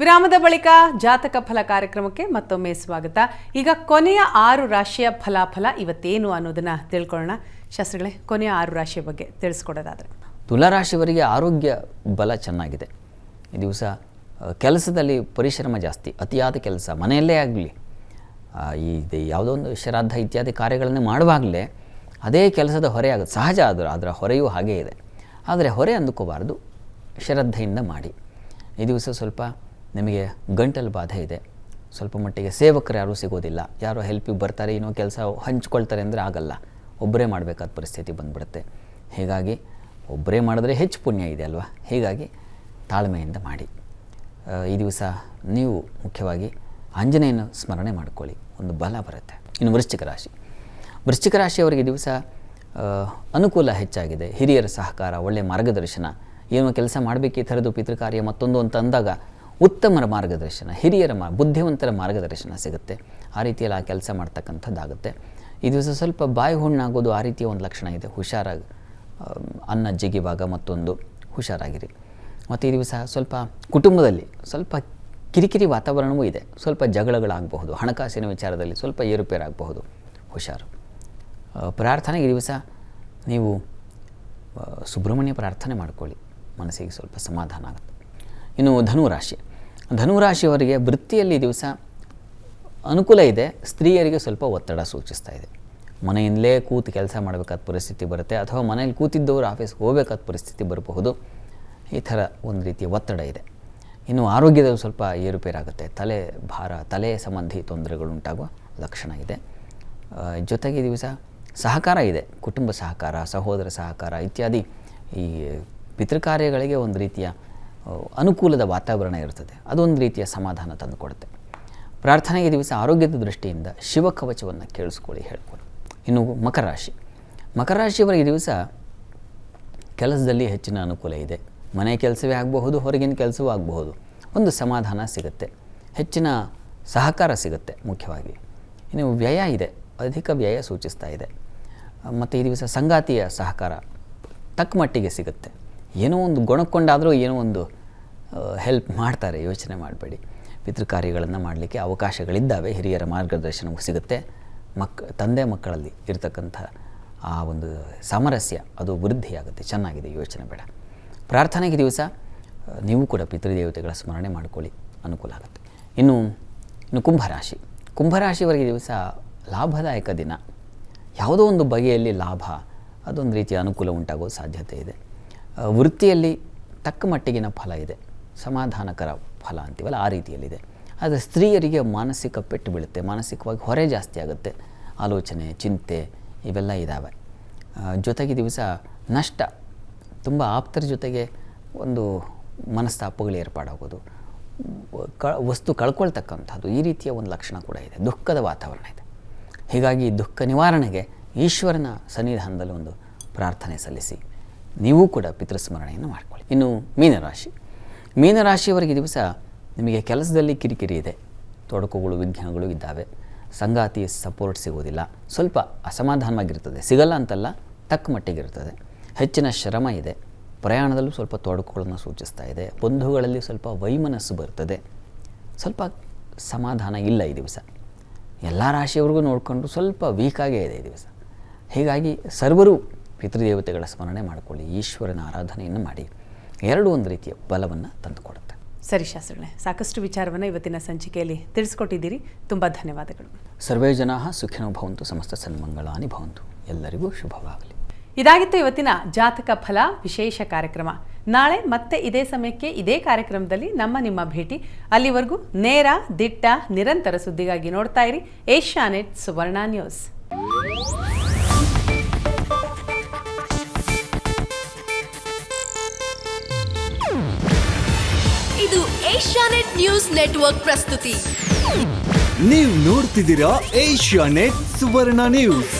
ವಿರಾಮದ ಬಳಿಕ ಜಾತಕ ಫಲ ಕಾರ್ಯಕ್ರಮಕ್ಕೆ ಮತ್ತೊಮ್ಮೆ ಸ್ವಾಗತ. ಈಗ ಕೊನೆಯ 6 ರಾಶಿಯ ಫಲಾಫಲ ಇವತ್ತೇನು ಅನ್ನೋದನ್ನ ತಿಳ್ಕೊಳ್ಳೋಣ. ಶಾಸ್ತ್ರಿಗಳೇ, ಕೊನೆಯ 6 ರಾಶಿಯ ಬಗ್ಗೆ ತಿಳಿಸ್ಕೊಡೋದಾದ್ರೆ. ತುಲಾ ರಾಶಿಯವರಿಗೆ ಆರೋಗ್ಯ ಬಲ ಚೆನ್ನಾಗಿದೆ. ಈ ದಿವಸ ಕೆಲಸದಲ್ಲಿ ಪರಿಶ್ರಮ ಜಾಸ್ತಿ, ಅತಿಯಾದ ಕೆಲಸ ಮನೆಯಲ್ಲೇ ಆಗಲಿ, ಈ ಯಾವುದೋ ಒಂದು ಶ್ರಾದ್ದ ಇತ್ಯಾದಿ ಕಾರ್ಯಗಳನ್ನು ಮಾಡುವಾಗಲೇ ಅದೇ ಕೆಲಸದ ಹೊರೆ ಆಗುತ್ತೆ. ಸಹಜ ಅದರ ಹೊರೆಯೂ ಹಾಗೇ ಇದೆ. ಆದರೆ ಹೊರೆ ಅಂದುಕೋಬಾರ್ದು, ಶ್ರದ್ಧೆಯಿಂದ ಮಾಡಿ. ಈ ದಿವಸ ಸ್ವಲ್ಪ ನಿಮಗೆ ಗಂಟಲು ಬಾಧೆ ಇದೆ, ಸ್ವಲ್ಪ ಮಟ್ಟಿಗೆ ಸೇವಕರು ಯಾರೂ ಸಿಗೋದಿಲ್ಲ, ಯಾರೋ ಹೆಲ್ಪಿಗೆ ಬರ್ತಾರೆ, ಇನ್ನೂ ಕೆಲಸ ಹಂಚ್ಕೊಳ್ತಾರೆ ಅಂದರೆ ಆಗಲ್ಲ, ಒಬ್ಬರೇ ಮಾಡಬೇಕಾದ ಪರಿಸ್ಥಿತಿ ಬಂದುಬಿಡುತ್ತೆ. ಹೀಗಾಗಿ ಒಬ್ಬರೇ ಮಾಡಿದ್ರೆ ಹೆಚ್ಚು ಪುಣ್ಯ ಇದೆ ಅಲ್ವಾ. ಹೀಗಾಗಿ ತಾಳ್ಮೆಯಿಂದ ಮಾಡಿ. ಈ ದಿವಸ ನೀವು ಮುಖ್ಯವಾಗಿ ಆಂಜನೇಯನ ಸ್ಮರಣೆ ಮಾಡ್ಕೊಳ್ಳಿ, ಒಂದು ಬಲ ಬರುತ್ತೆ. ಇನ್ನು ವೃಶ್ಚಿಕ ರಾಶಿಯವರಿಗೆ ದಿವಸ ಅನುಕೂಲ ಹೆಚ್ಚಾಗಿದೆ. ಹಿರಿಯರ ಸಹಕಾರ, ಒಳ್ಳೆಯ ಮಾರ್ಗದರ್ಶನ, ಏನೋ ಕೆಲಸ ಮಾಡಬೇಕು, ಈ ಥರದ್ದು ಪಿತೃಕಾರ್ಯ ಮತ್ತೊಂದು ಅಂತ ಅಂದಾಗ ಉತ್ತಮರ ಮಾರ್ಗದರ್ಶನ, ಹಿರಿಯರ ಬುದ್ಧಿವಂತರ ಮಾರ್ಗದರ್ಶನ ಸಿಗುತ್ತೆ. ಆ ರೀತಿಯಲ್ಲಿ ಆ ಕೆಲಸ ಮಾಡ್ತಕ್ಕಂಥದ್ದಾಗುತ್ತೆ. ಈ ದಿವಸ ಸ್ವಲ್ಪ ಬಾಯಿ ಹುಣ್ಣಾಗೋದು, ಆ ರೀತಿಯ ಒಂದು ಲಕ್ಷಣ ಇದೆ. ಹುಷಾರಾಗಿ, ಅನ್ನ ಜಿಗಿವಾಗ ಮತ್ತೊಂದು ಹುಷಾರಾಗಿರಿ. ಮತ್ತು ಈ ದಿವಸ ಸ್ವಲ್ಪ ಕುಟುಂಬದಲ್ಲಿ ಸ್ವಲ್ಪ ಕಿರಿಕಿರಿ ವಾತಾವರಣವೂ ಇದೆ. ಸ್ವಲ್ಪ ಜಗಳಗಳಾಗಬಹುದು, ಹಣಕಾಸಿನ ವಿಚಾರದಲ್ಲಿ ಸ್ವಲ್ಪ ಏರುಪೇರಾಗಬಹುದು, ಹುಷಾರು. ಪ್ರಾರ್ಥನೆಗೆ ಈ ದಿವಸ ನೀವು ಸುಬ್ರಹ್ಮಣ್ಯ ಪ್ರಾರ್ಥನೆ ಮಾಡ್ಕೊಳ್ಳಿ, ಮನಸ್ಸಿಗೆ ಸ್ವಲ್ಪ ಸಮಾಧಾನ ಆಗುತ್ತೆ. ಇನ್ನು ಧನುರಾಶಿಯವರಿಗೆ ವೃತ್ತಿಯಲ್ಲಿ ದಿವಸ ಅನುಕೂಲ ಇದೆ. ಸ್ತ್ರೀಯರಿಗೆ ಸ್ವಲ್ಪ ಒತ್ತಡ ಸೂಚಿಸ್ತಾ ಇದೆ. ಮನೆಯಿಂದಲೇ ಕೂತು ಕೆಲಸ ಮಾಡಬೇಕಾದ ಪರಿಸ್ಥಿತಿ ಬರುತ್ತೆ, ಅಥವಾ ಮನೇಲಿ ಕೂತಿದ್ದವರು ಆಫೀಸ್ಗೆ ಹೋಗಬೇಕಾದ ಪರಿಸ್ಥಿತಿ ಬರಬಹುದು. ಈ ಥರ ಒಂದು ರೀತಿಯ ಒತ್ತಡ ಇದೆ. ಇನ್ನು ಆರೋಗ್ಯದಲ್ಲಿ ಸ್ವಲ್ಪ ಏರುಪೇರಾಗುತ್ತೆ, ತಲೆ ಭಾರ, ತಲೆ ಸಂಬಂಧಿ ತೊಂದರೆಗಳುಂಟಾಗುವ ಲಕ್ಷಣ ಇದೆ. ಜೊತೆಗೆ ದಿವಸ ಸಹಕಾರ ಇದೆ, ಕುಟುಂಬ ಸಹಕಾರ, ಸಹೋದರ ಸಹಕಾರ ಇತ್ಯಾದಿ ಈ ಪಿತೃಕಾರ್ಯಗಳಿಗೆ ಒಂದು ರೀತಿಯ ಅನುಕೂಲದ ವಾತಾವರಣ ಇರ್ತದೆ. ಅದೊಂದು ರೀತಿಯ ಸಮಾಧಾನ ತಂದುಕೊಡುತ್ತೆ. ಪ್ರಾರ್ಥನೆಗೆ ದಿವಸ ಆರೋಗ್ಯದ ದೃಷ್ಟಿಯಿಂದ ಶಿವಕವಚವನ್ನು ಕೇಳಿಸ್ಕೊಳ್ಳಿ, ಹೇಳ್ಕೊಳ್ಳಿ. ಇನ್ನು ಮಕರ ರಾಶಿಯವರಿಗೆ ದಿವಸ ಕೆಲಸದಲ್ಲಿ ಹೆಚ್ಚಿನ ಅನುಕೂಲ ಇದೆ. ಮನೆ ಕೆಲಸವೇ ಆಗಬಹುದು, ಹೊರಗಿನ ಕೆಲಸವೂ ಆಗಬಹುದು. ಒಂದು ಸಮಾಧಾನ ಸಿಗುತ್ತೆ, ಹೆಚ್ಚಿನ ಸಹಕಾರ ಸಿಗುತ್ತೆ. ಮುಖ್ಯವಾಗಿ ಇನ್ನು ವ್ಯಯ ಇದೆ, ಅಧಿಕ ವ್ಯಯ ಸೂಚಿಸ್ತಾ ಇದೆ. ಮತ್ತು ಈ ದಿವಸ ಸಂಗಾತಿಯ ಸಹಕಾರ ತಕ್ಕ ಮಟ್ಟಿಗೆ ಸಿಗುತ್ತೆ. ಏನೋ ಒಂದು ಗುಣಕ್ಕೊಂಡಾದರೂ ಏನೋ ಒಂದು ಹೆಲ್ಪ್ ಮಾಡ್ತಾರೆ, ಯೋಚನೆ ಮಾಡಬೇಡಿ. ಪಿತೃಕಾರ್ಯಗಳನ್ನು ಮಾಡಲಿಕ್ಕೆ ಅವಕಾಶಗಳಿದ್ದಾವೆ, ಹಿರಿಯರ ಮಾರ್ಗದರ್ಶನವೂ ಸಿಗುತ್ತೆ. ತಂದೆ ಮಕ್ಕಳಲ್ಲಿ ಇರತಕ್ಕಂಥ ಆ ಒಂದು ಸಾಮರಸ್ಯ ಅದು ವೃದ್ಧಿಯಾಗುತ್ತೆ, ಚೆನ್ನಾಗಿದೆ, ಯೋಚನೆ ಬೇಡ. ಪ್ರಾರ್ಥನೆಗೆ ದಿವಸ ನೀವು ಕೂಡ ಪಿತೃದೇವತೆಗಳ ಸ್ಮರಣೆ ಮಾಡಿಕೊಳ್ಳಿ, ಅನುಕೂಲ ಆಗುತ್ತೆ. ಇನ್ನು ಕುಂಭರಾಶಿಯವರಿಗೆ ದಿವಸ ಲಾಭದಾಯಕ ದಿನ. ಯಾವುದೋ ಒಂದು ಬಗೆಯಲ್ಲಿ ಲಾಭ, ಅದೊಂದು ರೀತಿಯ ಅನುಕೂಲ ಉಂಟಾಗೋ ಸಾಧ್ಯತೆ ಇದೆ. ವೃತ್ತಿಯಲ್ಲಿ ತಕ್ಕ ಮಟ್ಟಿಗಿನ ಫಲ ಇದೆ, ಸಮಾಧಾನಕರ ಫಲ ಅಂತೀವಲ್ಲ ಆ ರೀತಿಯಲ್ಲಿದೆ. ಆದರೆ ಸ್ತ್ರೀಯರಿಗೆ ಮಾನಸಿಕ ಪೆಟ್ಟು ಬೀಳುತ್ತೆ, ಮಾನಸಿಕವಾಗಿ ಹೊರೆ ಜಾಸ್ತಿ ಆಗುತ್ತೆ, ಆಲೋಚನೆ, ಚಿಂತೆ ಇವೆಲ್ಲ ಇದ್ದಾವೆ. ಜೊತೆಗೆ ದಿವಸ ನಷ್ಟ, ತುಂಬ ಆಪ್ತರ ಜೊತೆಗೆ ಒಂದು ಮನಸ್ತಾಪಗಳು ಏರ್ಪಾಡಾಗೋದು, ವಸ್ತು ಕಳ್ಕೊಳ್ತಕ್ಕಂಥದ್ದು, ಈ ರೀತಿಯ ಒಂದು ಲಕ್ಷಣ ಕೂಡ ಇದೆ. ದುಃಖದ ವಾತಾವರಣ ಇದೆ. ಹೀಗಾಗಿ ದುಃಖ ನಿವಾರಣೆಗೆ ಈಶ್ವರನ ಸನ್ನಿಧಾನದಲ್ಲಿ ಒಂದು ಪ್ರಾರ್ಥನೆ ಸಲ್ಲಿಸಿ, ನೀವು ಕೂಡ ಪಿತೃಸ್ಮರಣೆಯನ್ನು ಮಾಡಿಕೊಳ್ಳಿ. ಇನ್ನು ಮೀನರಾಶಿಯವರಿಗೆ ದಿವಸ ನಿಮಗೆ ಕೆಲಸದಲ್ಲಿ ಕಿರಿಕಿರಿ ಇದೆ, ತೊಡಕುಗಳು, ವಿಘ್ನಗಳು ಇದ್ದಾವೆ. ಸಂಗಾತಿ ಸಪೋರ್ಟ್ ಸಿಗೋದಿಲ್ಲ, ಸ್ವಲ್ಪ ಅಸಮಾಧಾನವಾಗಿರ್ತದೆ. ಸಿಗಲ್ಲ ಅಂತಲ್ಲ, ತಕ್ಕ ಮಟ್ಟಿಗಿರ್ತದೆ. ಹೆಚ್ಚಿನ ಶ್ರಮ ಇದೆ. ಪ್ರಯಾಣದಲ್ಲೂ ಸ್ವಲ್ಪ ತೊಡಕುಗಳನ್ನು ಸೂಚಿಸ್ತಾ ಇದೆ. ಬಂಧುಗಳಲ್ಲಿ ಸ್ವಲ್ಪ ವೈಮನಸ್ಸು ಬರ್ತದೆ. ಸ್ವಲ್ಪ ಸಮಾಧಾನ ಇಲ್ಲ ಈ ದಿವಸ. ಎಲ್ಲ ರಾಶಿಯವ್ರಿಗೂ ನೋಡಿಕೊಂಡು ಸ್ವಲ್ಪ ವೀಕಾಗೇ ಇದೆ ಈ ದಿವಸ. ಹೀಗಾಗಿ ಸರ್ವರು ಪಿತೃದೇವತೆಗಳ ಸ್ಮರಣೆ ಮಾಡಿಕೊಳ್ಳಿ, ಈಶ್ವರನ ಆರಾಧನೆಯನ್ನು ಮಾಡಿ. ಎರಡು ಒಂದು ರೀತಿಯ ಬಲವನ್ನು ತಂದುಕೊಡುತ್ತೆ. ಸರಿ ಶಾಸ್ತ್ರಿಗಳೇ, ಸಾಕಷ್ಟು ವಿಚಾರವನ್ನು ಇವತ್ತಿನ ಸಂಚಿಕೆಯಲ್ಲಿ ತಿಳಿಸ್ಕೊಟ್ಟಿದ್ದೀರಿ. ತುಂಬ ಧನ್ಯವಾದಗಳು. ಸರ್ವೇ ಜನಾಃ ಸುಖಿನೋ ಭವಂತು, ಸಮಸ್ತ ಸನ್ಮಂಗಳಾನಿ ಭವಂತು. ಎಲ್ಲರಿಗೂ ಶುಭವಾಗಲಿ. ಇದಾಗಿತ್ತು ಇವತ್ತಿನ ಜಾತಕ ಫಲ ವಿಶೇಷ ಕಾರ್ಯಕ್ರಮ. ನಾಳೆ ಮತ್ತೆ ಇದೇ ಸಮಯಕ್ಕೆ ಇದೇ ಕಾರ್ಯಕ್ರಮದಲ್ಲಿ ನಿಮ್ಮ ಭೇಟಿ. ಅಲ್ಲಿವರೆಗೂ ನೇರ, ದಿಟ್ಟ, ನಿರಂತರ ಸುದ್ದಿಗಾಗಿ ನೋಡ್ತಾ ಇರಿ ಏಷ್ಯಾನೆಟ್ ಸುವರ್ಣ ನ್ಯೂಸ್. ಇದು ಏಷ್ಯಾನೆಟ್ ನ್ಯೂಸ್ ನೆಟ್ವರ್ಕ್ ಪ್ರಸ್ತುತಿ. ನೀವು ನೋಡ್ತಿದ್ದೀರಾ ಏಷ್ಯಾನೆಟ್ ಸುವರ್ಣ ನ್ಯೂಸ್.